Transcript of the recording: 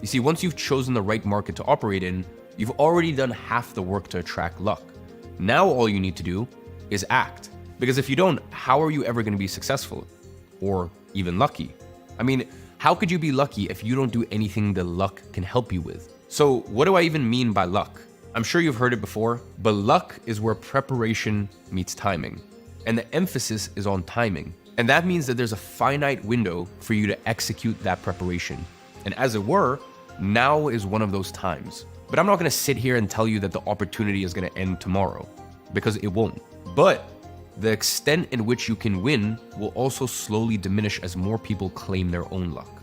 You see, once you've chosen the right market to operate in, you've already done half the work to attract luck. Now all you need to do is act. Because if you don't, how are you ever going to be successful? Or even lucky? I mean, how could you be lucky if you don't do anything the luck can help you with? So what do I even mean by luck? I'm sure you've heard it before, but luck is where preparation meets timing. And the emphasis is on timing. And that means that there's a finite window for you to execute that preparation. And as it were, now is one of those times. But I'm not going to sit here and tell you that the opportunity is going to end tomorrow, because it won't. But the extent in which you can win will also slowly diminish as more people claim their own luck.